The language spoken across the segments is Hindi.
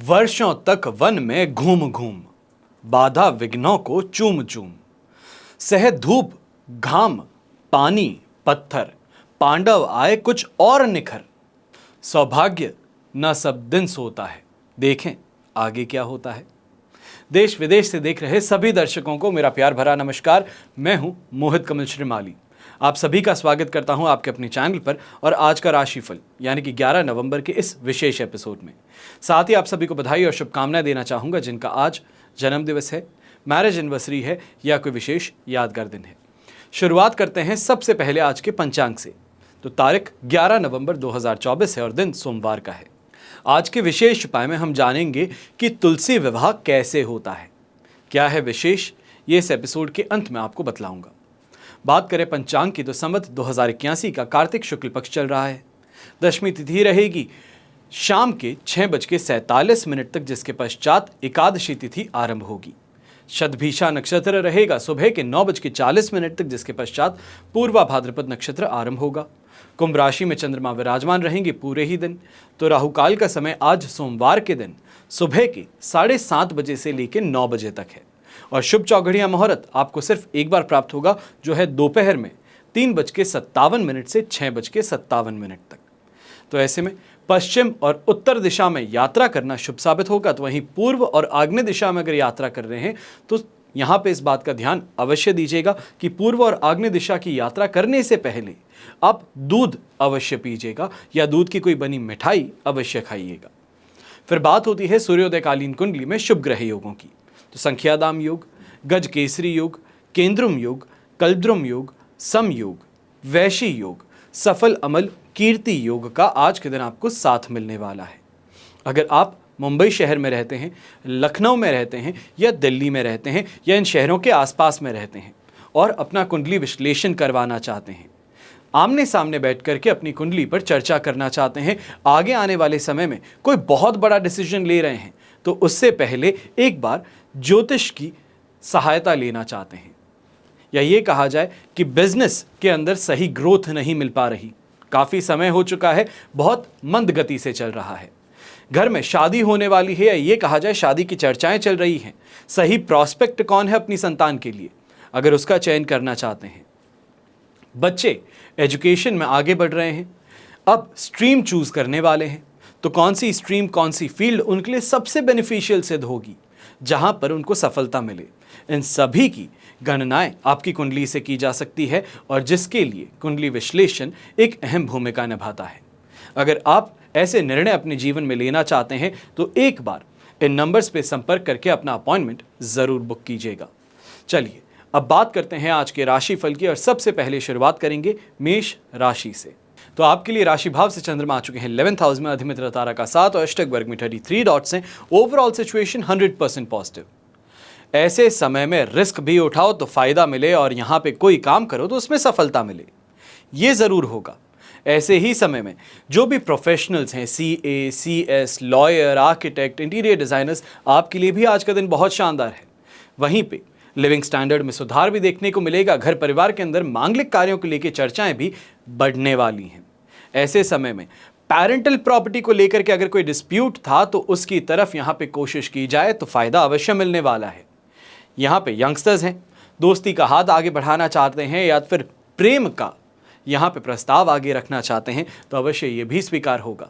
वर्षों तक वन में घूम घूम, बाधा विघ्नों को चूम चूम, सह धूप घाम पानी पत्थर, पांडव आए कुछ और निखर। सौभाग्य न सब दिन सोता है, देखें आगे क्या होता है। देश विदेश से देख रहे सभी दर्शकों को मेरा प्यार भरा नमस्कार। मैं हूं मोहित कमल श्रीमाली। आप सभी का स्वागत करता हूं आपके अपने चैनल पर और आज का राशिफल यानी कि 11 नवंबर के इस विशेष एपिसोड में। साथ ही आप सभी को बधाई और शुभकामनाएं देना चाहूंगा जिनका आज जन्मदिवस है, मैरिज एनिवर्सरी है या कोई विशेष यादगार दिन है। शुरुआत करते हैं सबसे पहले आज के पंचांग से। तो तारीख 11 नवंबर 2024 है और दिन सोमवार का है। आज के विशेष उपाय में हम जानेंगे कि तुलसी विवाह कैसे होता है, क्या है विशेष, ये इस एपिसोड के अंत में आपको बतलाऊंगा। बात करें पंचांग की तो संवत 2081 का कार्तिक शुक्ल पक्ष चल रहा है। दशमी तिथि रहेगी शाम के 6:47 तक, जिसके पश्चात एकादशी तिथि आरंभ होगी। शतभिषा नक्षत्र रहेगा सुबह के 9:40 तक, जिसके पश्चात पूर्वा भाद्रपद नक्षत्र आरंभ होगा। कुंभ राशि में चंद्रमा विराजमान रहेंगे पूरे ही दिन। तो राहुकाल का समय आज सोमवार के दिन सुबह के 7:30 बजे से लेकर 9 बजे तक है और शुभ चौघड़िया मुहूर्त आपको सिर्फ एक बार प्राप्त होगा, जो है दोपहर में 3:57 से 6:57 तक। तो ऐसे में पश्चिम और उत्तर दिशा में यात्रा करना शुभ साबित होगा। तो वहीं पूर्व और आग्नेय दिशा में अगर यात्रा कर रहे हैं तो यहाँ पे इस बात का ध्यान अवश्य दीजिएगा कि पूर्व और आग्नेय दिशा की यात्रा करने से पहले आप दूध अवश्य पीजिएगा या दूध की कोई बनी मिठाई अवश्य खाइएगा। फिर बात होती है सूर्योदयकालीन कुंडली में शुभ ग्रह योगों की। तो संख्यादाम योग, गज केसरी योग, केंद्रुम योग, कल्द्रुम योग, सम योग, वैशी योग, सफल अमल कीर्ति योग का आज के दिन आपको साथ मिलने वाला है। अगर आप मुंबई शहर में रहते हैं, लखनऊ में रहते हैं या दिल्ली में रहते हैं या इन शहरों के आसपास में रहते हैं और अपना कुंडली विश्लेषण करवाना चाहते हैं, आमने सामने बैठ करके अपनी कुंडली पर चर्चा करना चाहते हैं, आगे आने वाले समय में कोई बहुत बड़ा डिसीजन ले रहे हैं, तो उससे पहले एक बार ज्योतिष की सहायता लेना चाहते हैं, या ये कहा जाए कि बिजनेस के अंदर सही ग्रोथ नहीं मिल पा रही, काफ़ी समय हो चुका है, बहुत मंद गति से चल रहा है, घर में शादी होने वाली है या ये कहा जाए शादी की चर्चाएं चल रही हैं, सही प्रॉस्पेक्ट कौन है अपनी संतान के लिए, अगर उसका चयन करना चाहते हैं, बच्चे एजुकेशन में आगे बढ़ रहे हैं, अब स्ट्रीम चूज करने वाले हैं, तो कौन सी स्ट्रीम कौन सी फील्ड उनके लिए सबसे बेनिफिशियल सिद्ध होगी, जहां पर उनको सफलता मिले, इन सभी की गणनाएं आपकी कुंडली से की जा सकती है और जिसके लिए कुंडली विश्लेषण एक अहम भूमिका निभाता है। अगर आप ऐसे निर्णय अपने जीवन में लेना चाहते हैं तो एक बार इन नंबर्स पे संपर्क करके अपना अपॉइंटमेंट जरूर बुक कीजिएगा। चलिए अब बात करते हैं आज के राशिफल की और सबसे पहले शुरुआत करेंगे मेष राशि से। तो आपके लिए राशि भाव से चंद्रमा आ चुके हैं 11th हाउस में, अधिमित्र तारा का 7 और अष्टक वर्ग में 33 डॉट्स हैं। Overall situation 100% positive. ऐसे समय में रिस्क भी उठाओ तो फायदा मिले और यहाँ पे कोई काम करो तो उसमें सफलता मिले, ये जरूर होगा। ऐसे ही समय में जो भी प्रोफेशनल्स हैं, CA, CS, lawyer, architect, interior designers, आपके लिए भी आज का दिन बहुत शानदार है। वहीं पे लिविंग स्टैंडर्ड में सुधार भी देखने को मिलेगा। घर परिवार के अंदर मांगलिक कार्यों को लेकर चर्चाएं भी बढ़ने वाली हैं। ऐसे समय में पैरेंटल प्रॉपर्टी को लेकर के अगर कोई डिस्प्यूट था तो उसकी तरफ यहाँ पे कोशिश की जाए तो फायदा अवश्य मिलने वाला है। यहाँ पे यंगस्टर्स हैं, दोस्ती का हाथ आगे बढ़ाना चाहते हैं या फिर प्रेम का यहाँ पे प्रस्ताव आगे रखना चाहते हैं तो अवश्य ये भी स्वीकार होगा।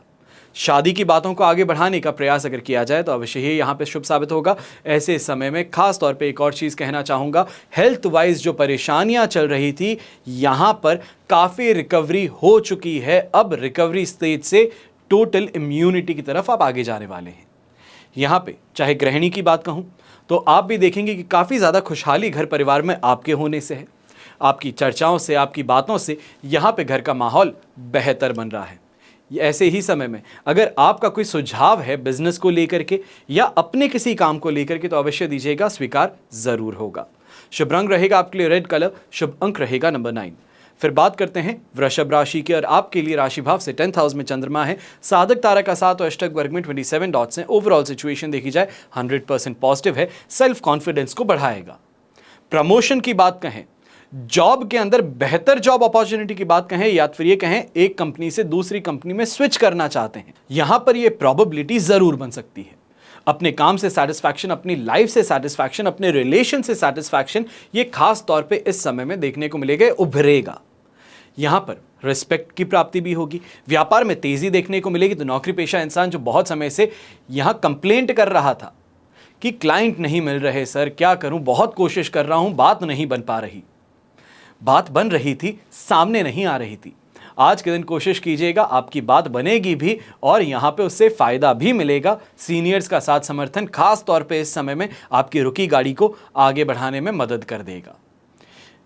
शादी की बातों को आगे बढ़ाने का प्रयास अगर किया जाए तो अवश्य ही यहाँ पे शुभ साबित होगा। ऐसे समय में खास तौर पे एक और चीज़ कहना चाहूँगा, हेल्थ वाइज जो परेशानियाँ चल रही थी यहाँ पर काफ़ी रिकवरी हो चुकी है। अब रिकवरी स्टेज से टोटल इम्यूनिटी की तरफ आप आगे जाने वाले हैं। यहाँ पे चाहे गृहिणी की बात कहूँ तो आप भी देखेंगे कि काफ़ी ज़्यादा खुशहाली घर परिवार में आपके होने से है। आपकी चर्चाओं से, आपकी बातों से यहाँ पे घर का माहौल बेहतर बन रहा है। ऐसे ही समय में अगर आपका कोई सुझाव है बिजनेस को लेकर के या अपने किसी काम को लेकर के तो अवश्य दीजिएगा, स्वीकार जरूर होगा। शुभ रंग रहेगा आपके लिए रेड कलर, शुभ अंक रहेगा नंबर 9। फिर बात करते हैं वृषभ राशि की और आपके लिए राशि भाव से 10th हाउस में चंद्रमा है, साधक तारा का 7 और अष्टक वर्ग में 27 डॉट्स हैं। ओवरऑल सिचुएशन देखी जाए 100% पॉजिटिव है, सेल्फ कॉन्फिडेंस को बढ़ाएगा। प्रमोशन की बात कहें, जॉब के अंदर बेहतर जॉब अपॉर्चुनिटी की बात कहें या फिर ये कहें एक कंपनी से दूसरी कंपनी में स्विच करना चाहते हैं, यहां पर ये प्रोबेबिलिटी जरूर बन सकती है। अपने काम से सेटिस्फैक्शन, अपनी लाइफ से सेटिस्फैक्शन, अपने रिलेशन से सेटिस्फैक्शन, ये खास तौर पे इस समय में देखने को मिलेगा, उभरेगा। यहां पर रिस्पेक्ट की प्राप्ति भी होगी, व्यापार में तेजी देखने को मिलेगी। तो नौकरी पेशा इंसान जो बहुत समय से यहां कंप्लेंट कर रहा था कि क्लाइंट नहीं मिल रहे सर, क्या करूं, बहुत कोशिश कर रहा हूं, बात नहीं बन पा रही, बात बन रही थी, सामने नहीं आ रही थी। आज के दिन कोशिश कीजिएगा, आपकी बात बनेगी भी और यहां पे उससे फायदा भी मिलेगा। सीनियर्स का साथ समर्थन खास तौर पे इस समय में आपकी रुकी गाड़ी को आगे बढ़ाने में मदद कर देगा।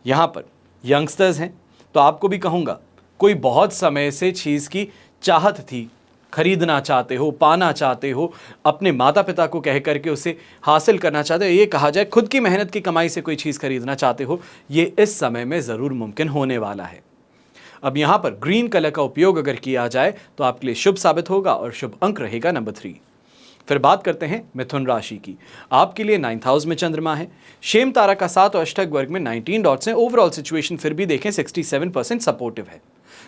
यहां पर यंगस्टर्स हैं तो आपको भी कहूंगा, कोई बहुत समय से चीज की चाहत थी, खरीदना चाहते हो, पाना चाहते हो, अपने माता पिता को कह करके उसे हासिल करना चाहते हो, ये कहा जाए खुद की मेहनत की कमाई से कोई चीज़ खरीदना चाहते हो, ये इस समय में ज़रूर मुमकिन होने वाला है। अब यहाँ पर ग्रीन कलर का उपयोग अगर किया जाए तो आपके लिए शुभ साबित होगा और शुभ अंक रहेगा नंबर 3। फिर बात करते हैं मिथुन राशि की। आपके लिए 9th हाउस में चंद्रमा है, शेम तारा का साथ और अष्टक वर्ग में 19 डॉट्स हैं। ओवरऑल सिचुएशन फिर भी देखें 67% सपोर्टिव है,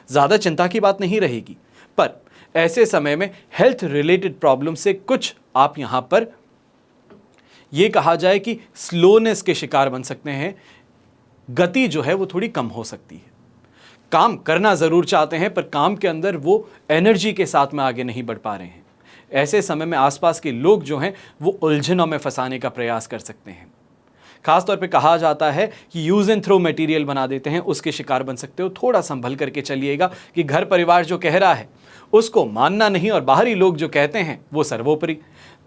ज़्यादा चिंता की बात नहीं रहेगी। पर ऐसे समय में हेल्थ रिलेटेड प्रॉब्लम से कुछ आप यहां पर यह कहा जाए कि स्लोनेस के शिकार बन सकते हैं, गति जो है वो थोड़ी कम हो सकती है। काम करना जरूर चाहते हैं पर काम के अंदर वो एनर्जी के साथ में आगे नहीं बढ़ पा रहे हैं। ऐसे समय में आसपास के लोग जो हैं वो उलझनों में फंसाने का प्रयास कर सकते हैं। खासतौर पे कहा जाता है कि यूज एंड थ्रो मटेरियल बना देते हैं, उसके शिकार बन सकते हो। थोड़ा संभल करके चलिएगा कि घर परिवार जो कह रहा है उसको मानना नहीं और बाहरी लोग जो कहते हैं वो सर्वोपरि।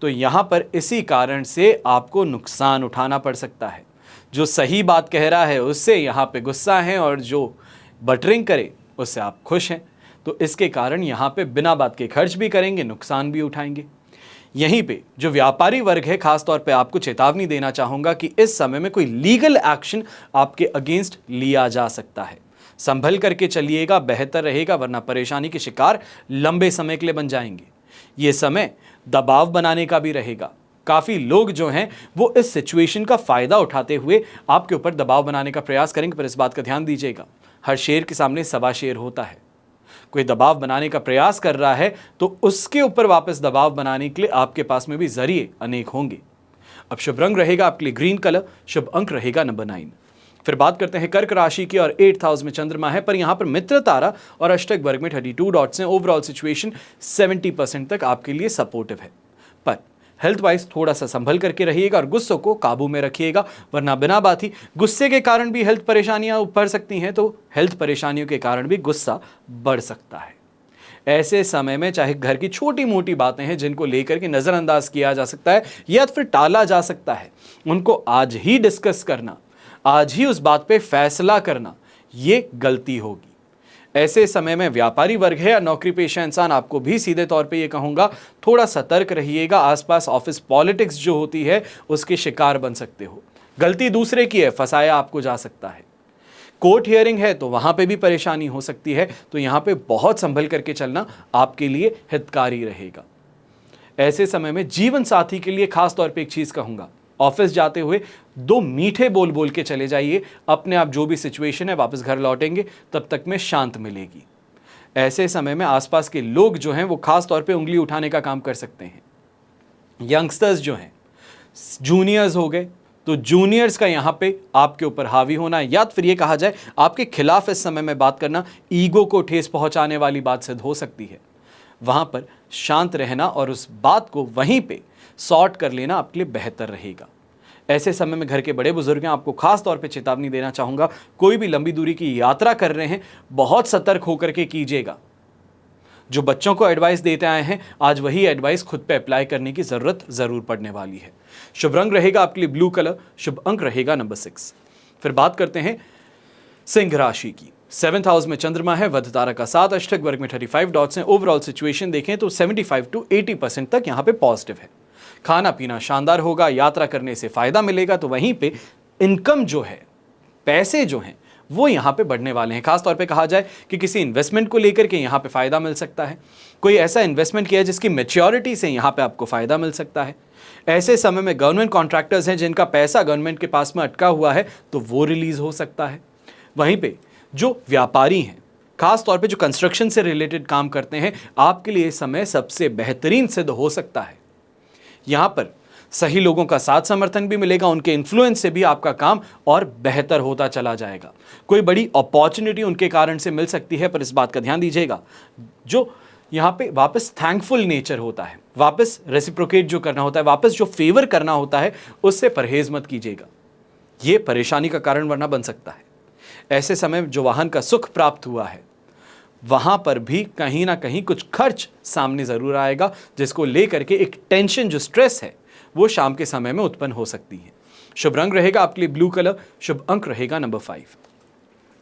तो यहाँ पर इसी कारण से आपको नुकसान उठाना पड़ सकता है। जो सही बात कह रहा है उससे यहाँ पे गुस्सा है और जो बटरिंग करे उससे आप खुश हैं। तो इसके कारण यहाँ पे बिना बात के खर्च भी करेंगे, नुकसान भी उठाएंगे। यहीं पे जो व्यापारी वर्ग है, खास तौर पे आपको चेतावनी देना चाहूंगा कि इस समय में कोई लीगल एक्शन आपके अगेंस्ट लिया जा सकता है। संभल करके चलिएगा, बेहतर रहेगा, वरना परेशानी के शिकार लंबे समय के लिए बन जाएंगे। ये समय दबाव बनाने का भी रहेगा। काफी लोग जो हैं वो इस सिचुएशन का फायदा उठाते हुए आपके ऊपर दबाव बनाने का प्रयास करेंगे, पर इस बात का ध्यान दीजिएगा, हर शेर के सामने सवा शेर होता है। कोई दबाव बनाने का प्रयास कर रहा है तो उसके ऊपर वापस दबाव बनाने के लिए आपके पास में भी जरिए अनेक होंगे। अब शुभ रंग रहेगा आपके लिए ग्रीन कलर, शुभ अंक रहेगा नंबर 9। फिर बात करते हैं कर्क राशि की और 8th हाउस में चंद्रमा है, पर यहां पर मित्र तारा और अष्टक वर्ग में 32 डॉट्स हैं। ओवरऑल सिचुएशन 70% तक आपके लिए सपोर्टिव है, पर हेल्थ वाइज थोड़ा सा संभल करके रहिएगा और गुस्सों को काबू में रखिएगा, वरना बिना बात ही गुस्से के कारण भी हेल्थ परेशानियां उभर सकती हैं। तो हेल्थ परेशानियों के कारण भी गुस्सा बढ़ सकता है। ऐसे समय में चाहे घर की छोटी मोटी बातें हैं जिनको लेकर के नज़रअंदाज किया जा सकता है या फिर टाला जा सकता है, उनको आज ही डिस्कस करना, आज ही उस बात पे फैसला करना, ये गलती होगी। ऐसे समय में व्यापारी वर्ग है या नौकरी पेशा इंसान, आपको भी सीधे तौर पे ये कहूंगा थोड़ा सतर्क रहिएगा। आसपास ऑफिस पॉलिटिक्स जो होती है उसके शिकार बन सकते हो। गलती दूसरे की है, फंसाया आपको जा सकता है। कोर्ट हियरिंग है तो वहां पे भी परेशानी हो सकती है। तो यहां पे बहुत संभल करके चलना आपके लिए हितकारी रहेगा। ऐसे समय में जीवन साथी के लिए खास तौर पे एक चीज कहूंगा, ऑफिस जाते हुए 2 मीठे बोल बोल के चले जाइए। अपने आप जो भी सिचुएशन है वापस घर लौटेंगे तब तक में शांत मिलेगी। ऐसे समय में आसपास के लोग जो हैं वो खास तौर पे उंगली उठाने का काम कर सकते हैं। यंगस्टर्स जो हैं, जूनियर्स हो गए, तो जूनियर्स का यहाँ पे आपके ऊपर हावी होना या फिर ये कहा जाए आपके खिलाफ इस समय में बात करना ईगो को ठेस पहुंचाने वाली बात सिद्ध हो सकती है। वहां पर शांत रहना और उस बात को वहीं पे सॉर्ट कर लेना आपके लिए बेहतर रहेगा। ऐसे समय में घर के बड़े बुजुर्ग हैं, आपको खास तौर पे चेतावनी देना चाहूंगा, कोई भी लंबी दूरी की यात्रा कर रहे हैं बहुत सतर्क होकर के कीजिएगा। जो बच्चों को एडवाइस देते आए हैं आज वही एडवाइस खुद पे अप्लाई करने की जरूरत जरूर पड़ने वाली है। शुभ रंग रहेगा आपके लिए ब्लू कलर, शुभ अंक रहेगा नंबर 6। फिर बात करते हैं सिंह राशि की। 7th हाउस में चंद्रमा है, वध तारा का साथ, अष्टक वर्ग में 35 डॉट्स हैं। ओवरऑल सिचुएशन देखें तो 75 to 80% तक यहाँ पे पॉजिटिव है। खाना पीना शानदार होगा, यात्रा करने से फायदा मिलेगा। तो वहीं पे इनकम जो है, पैसे जो हैं वो यहाँ पे बढ़ने वाले हैं। खास तौर पे कहा जाए कि किसी इन्वेस्टमेंट को लेकर के यहाँ पे फायदा मिल सकता है। कोई ऐसा इन्वेस्टमेंट किया जिसकी मैच्योरिटी से यहाँ पे आपको फायदा मिल सकता है। ऐसे समय में गवर्नमेंट कॉन्ट्रैक्टर्स हैं जिनका पैसा गवर्नमेंट के पास में अटका हुआ है तो वो रिलीज हो सकता है। वहीं पे जो व्यापारी हैं, खास तौर पे जो कंस्ट्रक्शन से रिलेटेड काम करते हैं, आपके लिए इस समय सबसे बेहतरीन सिद्ध हो सकता है। यहां पर सही लोगों का साथ समर्थन भी मिलेगा, उनके इन्फ्लुएंस से भी आपका काम और बेहतर होता चला जाएगा। कोई बड़ी अपॉर्चुनिटी उनके कारण से मिल सकती है, पर इस बात का ध्यान दीजिएगा, जो यहां पे वापस थैंकफुल नेचर होता है, वापस रेसिप्रोकेट जो करना होता है, वापस जो फेवर करना होता है, उससे परहेज मत कीजिएगा। यह परेशानी का कारण वरना बन सकता है। ऐसे समय जो वाहन का सुख प्राप्त हुआ है, वहां पर भी कहीं ना कहीं कुछ खर्च सामने जरूर आएगा, जिसको लेकर के एक टेंशन, जो स्ट्रेस है, वो शाम के समय में उत्पन्न हो सकती है। शुभ रंग रहेगा आपके लिए ब्लू कलर, शुभ अंक रहेगा नंबर 5।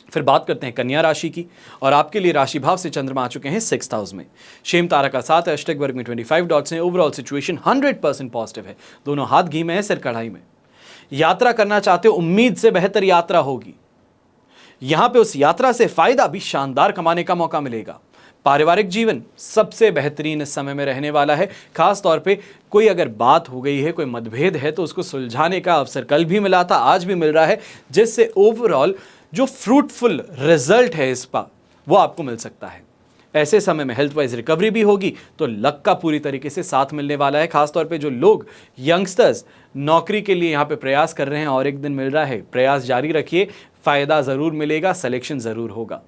फिर बात करते हैं कन्या राशि की, और आपके लिए राशि भाव से चंद्रमा आ चुके हैं 6th हाउस में। शेम तारा का साथ है, अष्टक वर्ग में 25 डॉट्स हैं। ओवरऑल सिचुएशन 100% पॉजिटिव है। दोनों हाथ घी में है, सिर कढ़ाई में। यात्रा करना चाहते हो, उम्मीद से बेहतर यात्रा होगी। यहां पे उस यात्रा से फायदा भी शानदार कमाने का मौका मिलेगा। पारिवारिक जीवन सबसे बेहतरीन इस समय में रहने वाला है। खास तौर पे कोई अगर बात हो गई है, कोई मतभेद है, तो उसको सुलझाने का अवसर कल भी मिला था, आज भी मिल रहा है, जिससे ओवरऑल जो फ्रूटफुल रिजल्ट है इसका, वो आपको मिल सकता है। ऐसे समय में हेल्थ वाइज रिकवरी भी होगी, तो लक का पूरी तरीके से साथ मिलने वाला है। खासतौर पे जो लोग यंगस्टर्स नौकरी के लिए यहाँ पे प्रयास कर रहे हैं और एक दिन मिल रहा है, प्रयास जारी रखिए, फायदा जरूर मिलेगा, सिलेक्शन जरूर होगा।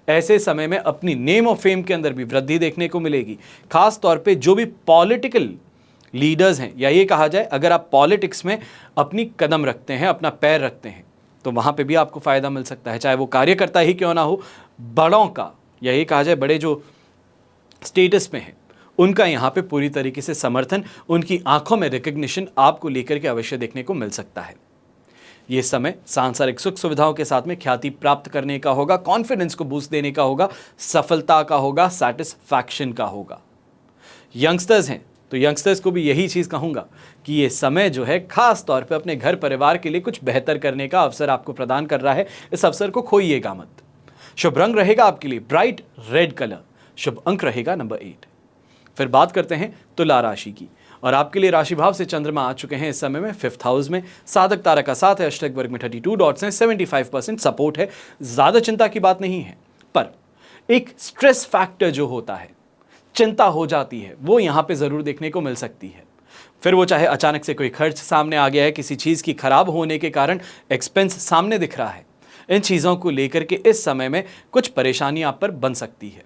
ऐसे समय में अपनी नेम और फेम के अंदर भी वृद्धि देखने को मिलेगी। खास तौर पे जो भी पॉलिटिकल लीडर्स हैं, या ये कहा जाए अगर आप पॉलिटिक्स में अपनी कदम रखते हैं, अपना पैर रखते हैं, तो वहां पे भी आपको फायदा मिल सकता है, चाहे वो कार्यकर्ता ही क्यों ना हो। बड़ों का, या ये कहा जाए बड़े जो स्टेटस में है, उनका यहाँ पे पूरी तरीके से समर्थन, उनकी आंखों में रिकग्निशन आपको लेकर के अवश्य देखने को मिल सकता है। ये समय सांसारिक सुख सुविधाओं के साथ में ख्याति प्राप्त करने का होगा, कॉन्फिडेंस को बूस्ट देने का होगा, सफलता का होगा, सैटिस्फैक्शन का होगा। यंगस्टर्स हैं तो यंगस्टर्स को भी यही चीज कहूंगा कि ये समय जो है खास तौर पे अपने घर परिवार के लिए कुछ बेहतर करने का अवसर आपको प्रदान कर रहा है। इस अवसर को खोइएगा मत। शुभ रंग रहेगा आपके लिए ब्राइट रेड कलर, शुभ अंक रहेगा नंबर 8। फिर बात करते हैं तुला राशि की, और आपके लिए राशि भाव से चंद्रमा आ चुके हैं इस समय में 5th हाउस में। साधक तारा का साथ है, अष्टक वर्ग में 32 डॉट्स हैं, 75% सपोर्ट है। ज्यादा चिंता की बात नहीं है, पर एक स्ट्रेस फैक्टर जो होता है, चिंता हो जाती है, वो यहां पे जरूर देखने को मिल सकती है। फिर वो चाहे अचानक से कोई खर्च सामने आ गया है, किसी चीज की खराब होने के कारण एक्सपेंस सामने दिख रहा है, इन चीजों को लेकर के इस समय में कुछ परेशानी आप पर बन सकती है।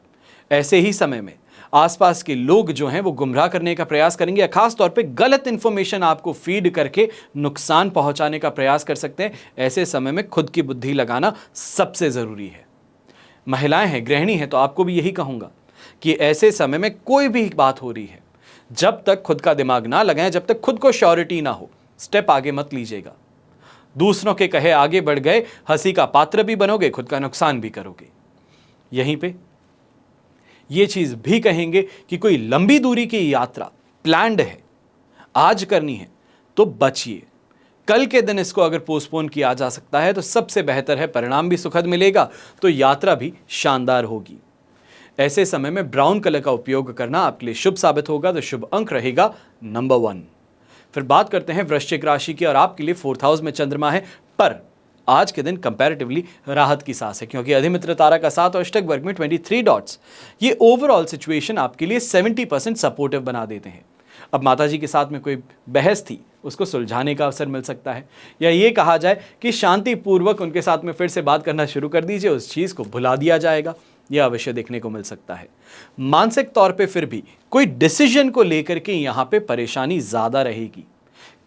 ऐसे ही समय में आसपास के लोग जो हैं वो गुमराह करने का प्रयास करेंगे, या खास तौर पे गलत इंफॉर्मेशन आपको फीड करके नुकसान पहुंचाने का प्रयास कर सकते हैं। ऐसे समय में खुद की बुद्धि लगाना सबसे जरूरी है। महिलाएं हैं, गृहिणी हैं, तो आपको भी यही कहूंगा कि ऐसे समय में कोई भी बात हो रही है, जब तक खुद का दिमाग ना लगाएं, जब तक खुद को श्योरिटी ना हो, स्टेप आगे मत लीजिएगा। दूसरों के कहे आगे बढ़ गए, हंसी का पात्र भी बनोगे, खुद का नुकसान भी करोगे। यहीं पे ये चीज भी कहेंगे कि कोई लंबी दूरी की यात्रा प्लान्ड है, आज करनी है, तो बचिए। कल के दिन इसको अगर पोस्टपोन किया जा सकता है तो सबसे बेहतर है, परिणाम भी सुखद मिलेगा, तो यात्रा भी शानदार होगी। ऐसे समय में ब्राउन कलर का उपयोग करना आपके लिए शुभ साबित होगा, तो शुभ अंक रहेगा नंबर 1। फिर बात करते हैं वृश्चिक राशि की, और आपके लिए 4th हाउस में चंद्रमा है, पर आज के दिन कंपैरेटिवली राहत की सांस है, क्योंकि अधिमित्र तारा का साथ और अष्टक वर्ग में 23 डॉट्स, ये ओवरऑल सिचुएशन आपके लिए 70% सपोर्टिव बना देते हैं। अब माताजी के साथ में कोई बहस थी, उसको सुलझाने का अवसर मिल सकता है, या ये कहा जाए कि शांतिपूर्वक उनके साथ में फिर से बात करना शुरू कर दीजिए, उस चीज़ को भुला दिया जाएगा, यह अवश्य देखने को मिल सकता है। मानसिक तौर पे फिर भी कोई डिसीजन को लेकर के यहाँ पे परेशानी ज़्यादा रहेगी,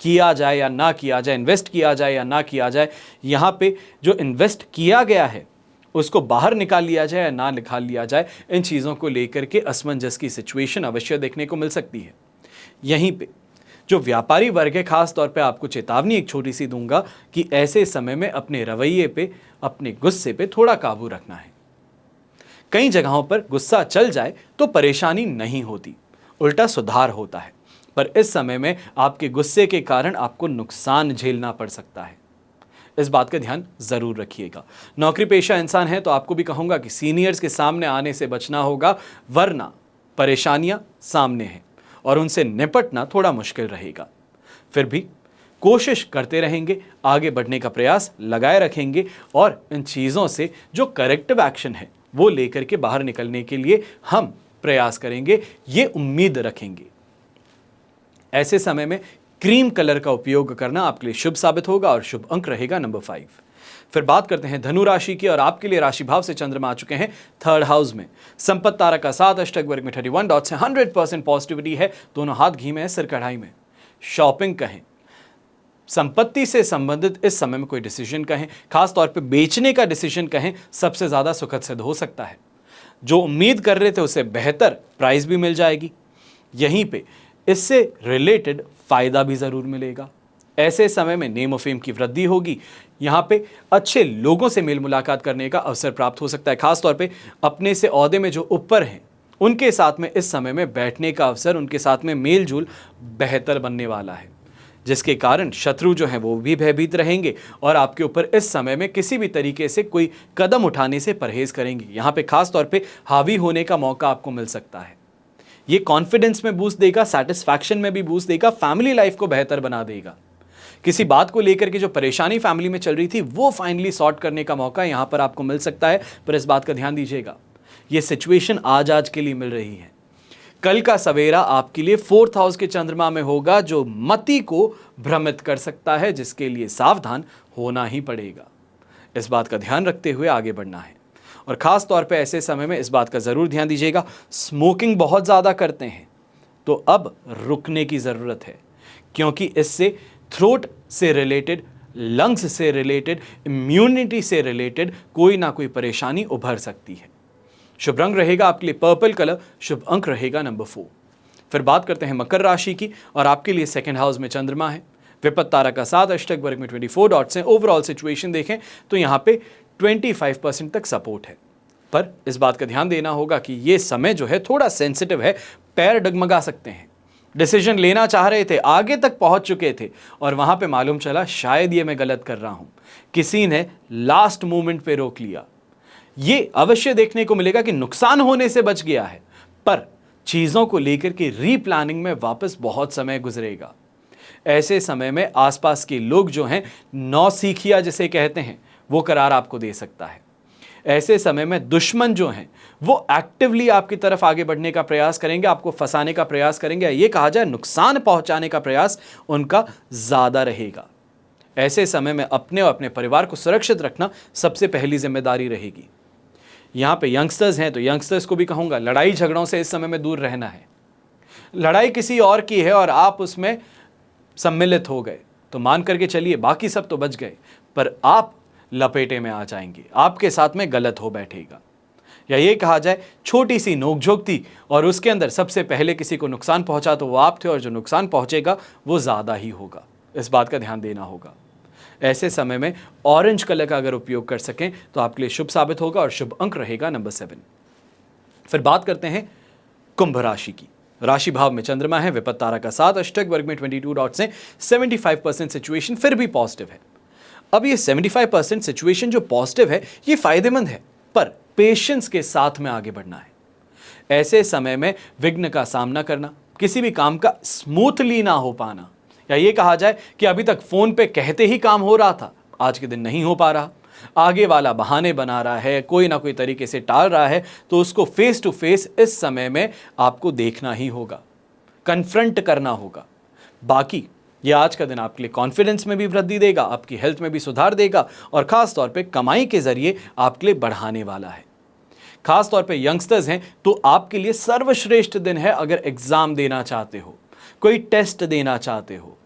किया जाए या ना किया जाए, इन्वेस्ट किया जाए या ना किया जाए, यहाँ पे जो इन्वेस्ट किया गया है उसको बाहर निकाल लिया जाए या ना निकाल लिया जाए, इन चीज़ों को लेकर के असमंजस की सिचुएशन अवश्य देखने को मिल सकती है। यहीं पे जो व्यापारी वर्ग है, खास तौर पे आपको चेतावनी एक छोटी सी दूंगा कि ऐसे समय में अपने रवैये पे, अपने गुस्से पे थोड़ा काबू रखना है। कई जगहों पर गुस्सा चल जाए तो परेशानी नहीं होती, उल्टा सुधार होता है, पर इस समय में आपके गुस्से के कारण आपको नुकसान झेलना पड़ सकता है। इस बात का ध्यान जरूर रखिएगा। नौकरी पेशा इंसान है तो आपको भी कहूंगा कि सीनियर्स के सामने आने से बचना होगा, वरना परेशानियां सामने हैं और उनसे निपटना थोड़ा मुश्किल रहेगा। फिर भी कोशिश करते रहेंगे, आगे बढ़ने का प्रयास लगाए रखेंगे और इन चीज़ों से जो करेक्टिव एक्शन है वो लेकर के बाहर निकलने के लिए हम प्रयास करेंगे, ये उम्मीद रखेंगे। ऐसे समय में क्रीम कलर का उपयोग करना आपके लिए शुभ साबित होगा और शुभ अंक रहेगा नंबर 5। फिर बात करते हैं धनु राशि की और आपके लिए राशि भाव से चंद्रमा आ चुके हैं 3rd हाउस में। संपत्ति तारा का 7 अष्टक वर्ग में 31 डॉट्स है। 100% पॉजिटिविटी है, दोनों हाथ घी में है, सिर कढ़ाई में। शॉपिंग कहें, संपत्ति से संबंधित इस समय में कोई डिसीजन कहें, खासतौर पे बेचने का डिसीजन कहें, सबसे ज्यादा सुखद सिद्ध हो सकता है। जो उम्मीद कर रहे थे उससे बेहतर प्राइस भी मिल जाएगी, यहीं पे इससे रिलेटेड फायदा भी जरूर मिलेगा। ऐसे समय में नेम ऑफ फेम की वृद्धि होगी, यहाँ पे अच्छे लोगों से मेल मुलाकात करने का अवसर प्राप्त हो सकता है। खासतौर पे अपने से ओहदे में जो ऊपर हैं उनके साथ में इस समय में बैठने का अवसर, उनके साथ में मेल जोल बेहतर बनने वाला है, जिसके कारण शत्रु जो हैं वो भी भयभीत रहेंगे और आपके ऊपर इस समय में किसी भी तरीके से कोई कदम उठाने से परहेज करेंगे। यहाँ पे खास तौर पे हावी होने का मौका आपको मिल सकता है। ये कॉन्फिडेंस में बूस्ट देगा, सेटिस्फैक्शन में भी बूस्ट देगा, फैमिली लाइफ को बेहतर बना देगा। किसी बात को लेकर के जो परेशानी फैमिली में चल रही थी वो फाइनली सॉर्ट करने का मौका यहां पर आपको मिल सकता है, पर इस बात का ध्यान दीजिएगा, ये सिचुएशन आज के लिए मिल रही है। कल का सवेरा आपके लिए 4th हाउस के चंद्रमा में होगा, जो मति को भ्रमित कर सकता है, जिसके लिए सावधान होना ही पड़ेगा। इस बात का ध्यान रखते हुए आगे बढ़ना है। और खास तौर पे ऐसे समय में इस बात का जरूर ध्यान दीजिएगा, स्मोकिंग बहुत ज्यादा करते हैं तो अब रुकने की जरूरत है, क्योंकि इससे थ्रोट से रिलेटेड, लंग्स से रिलेटेड, इम्यूनिटी से रिलेटेड कोई ना कोई परेशानी उभर सकती है। शुभ रंग रहेगा आपके लिए पर्पल कलर, शुभ अंक रहेगा नंबर 4। फिर बात करते हैं मकर राशि की और आपके लिए 2nd हाउस में चंद्रमा है। विपत्त तारा का 7 अष्टक वर्ग में 24 डॉट्स हैं। ओवरऑल सिचुएशन देखें तो यहाँ पे 25% तक सपोर्ट है, पर इस बात का ध्यान देना होगा कि ये समय जो है थोड़ा सेंसिटिव है, पैर डगमगा सकते हैं। डिसीजन लेना चाह रहे थे, आगे तक पहुंच चुके थे और वहां पे मालूम चला शायद ये मैं गलत कर रहा हूं, किसी ने लास्ट मोमेंट पे रोक लिया। ये अवश्य देखने को मिलेगा कि नुकसान होने से बच गया है, पर चीजों को लेकर के रीप्लानिंग में वापस बहुत समय गुजरेगा। ऐसे समय में आसपास के लोग जो हैं, नौसिखिया जिसे कहते हैं, वो करार आपको दे सकता है। ऐसे समय में दुश्मन जो हैं वो एक्टिवली आपकी तरफ आगे बढ़ने का प्रयास करेंगे, आपको फंसाने का प्रयास करेंगे, ये कहा जाए नुकसान पहुंचाने का प्रयास उनका ज्यादा रहेगा। ऐसे समय में अपने और अपने परिवार को सुरक्षित रखना सबसे पहली जिम्मेदारी रहेगी। यहाँ पे यंगस्टर्स हैं तो यंगस्टर्स को भी कहूँगा, लड़ाई झगड़ों से इस समय में दूर रहना है। लड़ाई किसी और की है और आप उसमें सम्मिलित हो गए तो मान करके चलिए बाकी सब तो बच गए, पर आप लपेटे में आ जाएंगे, आपके साथ में गलत हो बैठेगा। या ये कहा जाए छोटी सी नोकझोंक थी और उसके अंदर सबसे पहले किसी को नुकसान पहुंचा तो वो आप थे, और जो नुकसान पहुंचेगा वो ज़्यादा ही होगा। इस बात का ध्यान देना होगा। ऐसे समय में ऑरेंज कलर का अगर उपयोग कर सकें तो आपके लिए शुभ साबित होगा और शुभ अंक रहेगा नंबर 7। फिर बात करते हैं कुंभ राशि की। राशि भाव में चंद्रमा है, विपत्त तारा का 7 अष्टक वर्ग में 22 डॉट्स हैं। 75% सिचुएशन फिर भी पॉजिटिव है। अब ये 75% सिचुएशन जो पॉजिटिव है ये फायदेमंद है, पर पेशेंस के साथ में आगे बढ़ना है। ऐसे समय में विघ्न का सामना करना, किसी भी काम का स्मूथली ना हो पाना, या ये कहा जाए कि अभी तक फोन पे कहते ही काम हो रहा था, आज के दिन नहीं हो पा रहा, आगे वाला बहाने बना रहा है, कोई ना कोई तरीके से टाल रहा है, तो उसको फेस टू फेस इस समय में आपको देखना ही होगा, कन्फ्रंट करना होगा। बाकी ये आज का दिन आपके लिए कॉन्फिडेंस में भी वृद्धि देगा, आपकी हेल्थ में भी सुधार देगा और खास तौर पे कमाई के जरिए आपके लिए बढ़ाने वाला है। खास तौर पे यंगस्टर्स हैं तो आपके लिए सर्वश्रेष्ठ दिन है। अगर एग्जाम देना चाहते हो, कोई टेस्ट देना चाहते हो,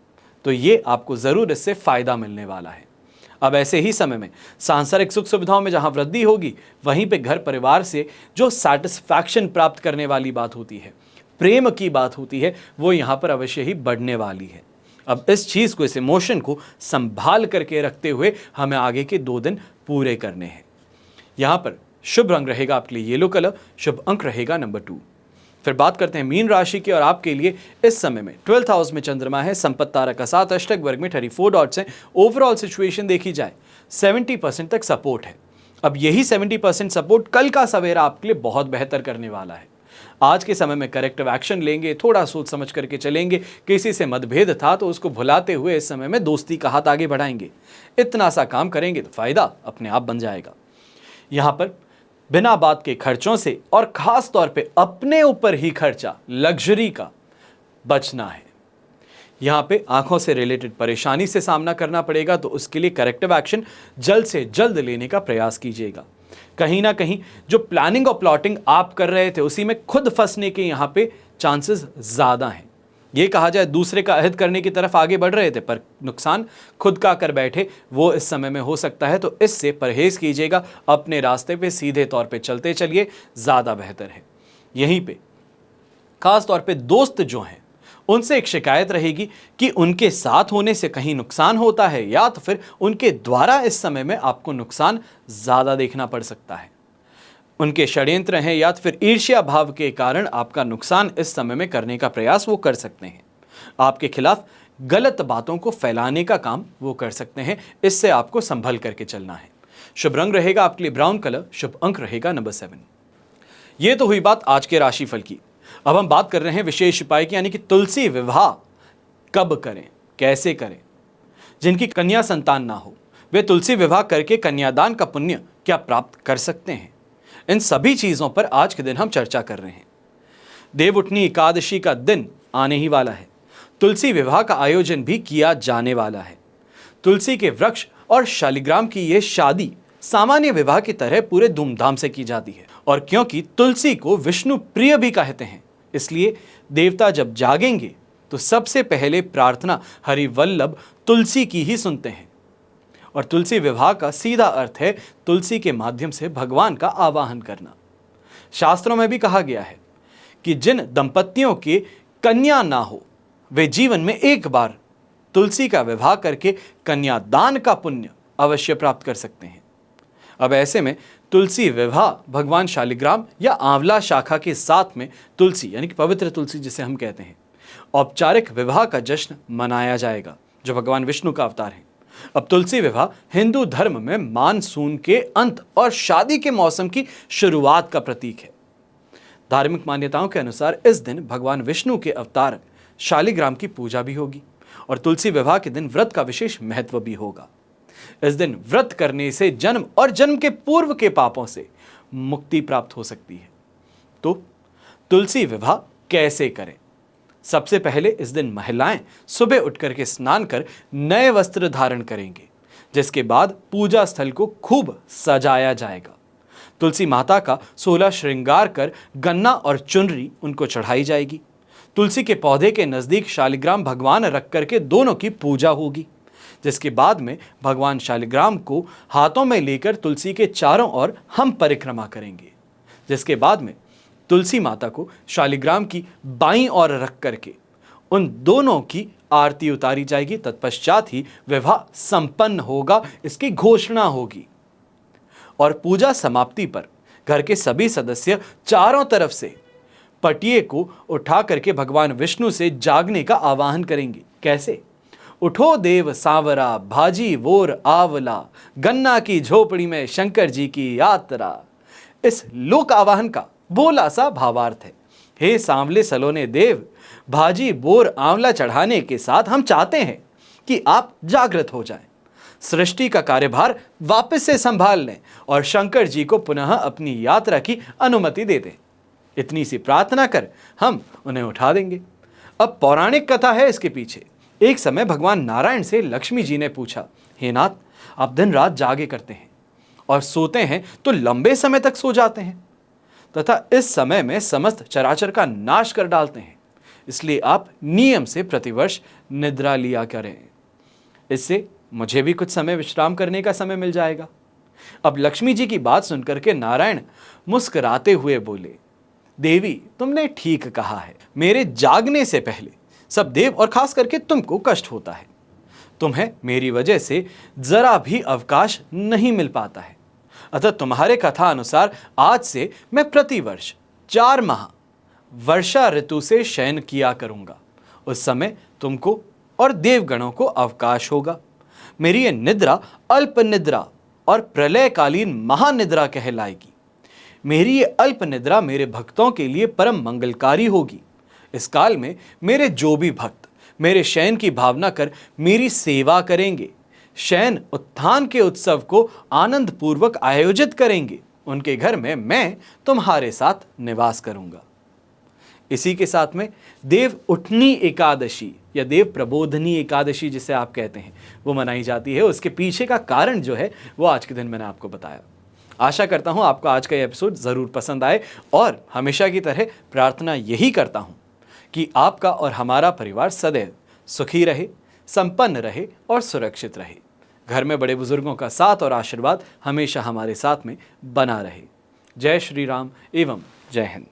तो ये आपको जरूर इससे फायदा मिलने वाला है। अब ऐसे ही समय में सांसारिक सुख सुविधाओं में जहां वृद्धि होगी, वहीं पे घर परिवार से जो सेटिस्फैक्शन प्राप्त करने वाली बात होती है, प्रेम की बात होती है, वो यहां पर अवश्य ही बढ़ने वाली है। अब इस चीज को, इस इमोशन को संभाल करके रखते हुए हमें आगे के 2 दिन पूरे करने हैं। यहां पर शुभ रंग रहेगा आपके लिए येलो कलर, शुभ अंक रहेगा नंबर 2। फिर बात करते हैं मीन राशि की और आपके लिए इस समय में 12th हाउस में चंद्रमा है, संपत्ति तारा का 7 अष्टक वर्ग में 34 डॉट्स हैं। ओवरऑल सिचुएशन देखी जाए 70% तक सपोर्ट है। अब यही 70% सपोर्ट कल का सवेरा आपके लिए बहुत बेहतर करने वाला है। आज के समय में करेक्टिव एक्शन लेंगे, थोड़ा सोच समझ करके चलेंगे, किसी से मतभेद था तो उसको भुलाते हुए इस समय में दोस्ती का हाथ आगे बढ़ाएंगे। इतना सा काम करेंगे तो फायदा अपने आप बन जाएगा। यहां पर बिना बात के खर्चों से और खास तौर पे अपने ऊपर ही खर्चा, लग्जरी का बचना है। यहाँ पे आंखों से रिलेटेड परेशानी से सामना करना पड़ेगा, तो उसके लिए करेक्टिव एक्शन जल्द से जल्द लेने का प्रयास कीजिएगा। कहीं ना कहीं जो प्लानिंग और प्लॉटिंग आप कर रहे थे उसी में खुद फंसने के यहाँ पे चांसेस ज़्यादा हैं। ये कहा जाए दूसरे का अहित करने की तरफ आगे बढ़ रहे थे पर नुकसान खुद का कर बैठे, वो इस समय में हो सकता है। तो इससे परहेज कीजिएगा, अपने रास्ते पे सीधे तौर पे चलते चलिए, ज़्यादा बेहतर है। यहीं पे खास तौर पे दोस्त जो हैं उनसे एक शिकायत रहेगी कि उनके साथ होने से कहीं नुकसान होता है या तो फिर उनके द्वारा इस समय में आपको नुकसान ज़्यादा देखना पड़ सकता है। उनके षड्यंत्र हैं या तो फिर ईर्ष्या भाव के कारण आपका नुकसान इस समय में करने का प्रयास वो कर सकते हैं। आपके खिलाफ गलत बातों को फैलाने का काम वो कर सकते हैं। इससे आपको संभल करके चलना है। शुभ रंग रहेगा आपके लिए ब्राउन कलर, शुभ अंक रहेगा नंबर 7। ये तो हुई बात आज के राशिफल की। अब हम बात कर रहे हैं विशेष उपाय की, यानी कि तुलसी विवाह कब करें, कैसे करें। जिनकी कन्या संतान ना हो वे तुलसी विवाह करके कन्यादान का पुण्य क्या प्राप्त कर सकते हैं। इन सभी चीजों पर आज के दिन हम चर्चा कर रहे हैं। देवउठनी एकादशी का दिन आने ही वाला है। तुलसी विवाह का आयोजन भी किया जाने वाला है। तुलसी के वृक्ष और शालिग्राम की यह शादी सामान्य विवाह की तरह पूरे धूमधाम से की जाती है। और क्योंकि तुलसी को विष्णु प्रिय भी कहते हैं, इसलिए देवता जब जागेंगे तो सबसे पहले प्रार्थना हरिवल्लभ तुलसी की ही सुनते हैं। और तुलसी विवाह का सीधा अर्थ है तुलसी के माध्यम से भगवान का आवाहन करना। शास्त्रों में भी कहा गया है कि जिन दंपतियों के कन्या ना हो वे जीवन में एक बार तुलसी का विवाह करके कन्यादान का पुण्य अवश्य प्राप्त कर सकते हैं। अब ऐसे में तुलसी विवाह भगवान शालिग्राम या आंवला शाखा के साथ में तुलसी यानी कि पवित्र तुलसी जिसे हम कहते हैं, औपचारिक विवाह का जश्न मनाया जाएगा जो भगवान विष्णु का अवतार है। अब तुलसी विवाह हिंदू धर्म में मानसून के अंत और शादी के मौसम की शुरुआत का प्रतीक है। धार्मिक मान्यताओं के अनुसार इस दिन भगवान विष्णु के अवतार शालिग्राम की पूजा भी होगी और तुलसी विवाह के दिन व्रत का विशेष महत्व भी होगा। इस दिन व्रत करने से जन्म और जन्म के पूर्व के पापों से मुक्ति प्राप्त हो सकती है। तो तुलसी विवाह कैसे करें? सबसे पहले इस दिन महिलाएं सुबह उठकर के स्नान कर नए वस्त्र धारण करेंगे, जिसके बाद पूजा स्थल को खूब सजाया जाएगा। तुलसी माता का 16 श्रृंगार कर गन्ना और चुनरी उनको चढ़ाई जाएगी। तुलसी के पौधे के नजदीक शालिग्राम भगवान रख करके दोनों की पूजा होगी, जिसके बाद में भगवान शालिग्राम को हाथों में लेकर तुलसी के चारों ओर हम परिक्रमा करेंगे, जिसके बाद में तुलसी माता को शालिग्राम की बाईं ओर रख करके उन दोनों की आरती उतारी जाएगी। तत्पश्चात ही विवाह संपन्न होगा, इसकी घोषणा होगी। और पूजा समाप्ति पर घर के सभी सदस्य चारों तरफ से पटिये को उठा करके भगवान विष्णु से जागने का आवाहन करेंगे। कैसे? उठो देव सांवरा, भाजी वोर आवला, गन्ना की झोपड़ी में शंकर जी की यात्रा। इस लोक आवाहन का बोला सा भावार्थ है, हे सांवले सलोने देव, भाजी बोर आंवला चढ़ाने के साथ हम चाहते हैं कि आप जागृत हो जाएं, सृष्टि का कार्यभार वापस से संभाल लें और शंकर जी को पुनः अपनी यात्रा की अनुमति दे दें। इतनी सी प्रार्थना कर हम उन्हें उठा देंगे। अब पौराणिक कथा है इसके पीछे। एक समय भगवान नारायण से लक्ष्मी जी ने पूछा, हे नाथ, आप दिन रात जागे करते हैं और सोते हैं तो लंबे समय तक सो जाते हैं तथा इस समय में समस्त चराचर का नाश कर डालते हैं, इसलिए आप नियम से प्रतिवर्ष निद्रा लिया करें। इससे मुझे भी कुछ समय विश्राम करने का समय मिल जाएगा। अब लक्ष्मी जी की बात सुनकर के नारायण मुस्कुराते हुए बोले, देवी, तुमने ठीक कहा है। मेरे जागने से पहले सब देव और खास करके तुमको कष्ट होता है। तुम्हें मेरी वजह से जरा भी अवकाश नहीं मिल पाता है। अतः तुम्हारे कथा अनुसार आज से मैं प्रतिवर्ष 4 माह वर्षा ऋतु से शयन किया करूंगा। उस समय तुमको और देवगणों को अवकाश होगा। मेरी ये निद्रा अल्प निद्रा और प्रलयकालीन महानिद्रा कहलाएगी। मेरी ये अल्प निद्रा मेरे भक्तों के लिए परम मंगलकारी होगी। इस काल में मेरे जो भी भक्त मेरे शयन की भावना कर मेरी सेवा करेंगे, शयन उत्थान के उत्सव को आनंद पूर्वक आयोजित करेंगे, उनके घर में मैं तुम्हारे साथ निवास करूंगा। इसी के साथ में देव उठनी एकादशी या देव प्रबोधनी एकादशी जिसे आप कहते हैं वो मनाई जाती है। उसके पीछे का कारण जो है वो आज के दिन मैंने आपको बताया। आशा करता हूँ आपको आज का ये एपिसोड ज़रूर पसंद आए और हमेशा की तरह प्रार्थना यही करता हूँ कि आपका और हमारा परिवार सदैव सुखी रहे, संपन्न रहे और सुरक्षित रहे। घर में बड़े बुजुर्गों का साथ और आशीर्वाद हमेशा हमारे साथ में बना रहे। जय श्री राम एवं जय हिंद।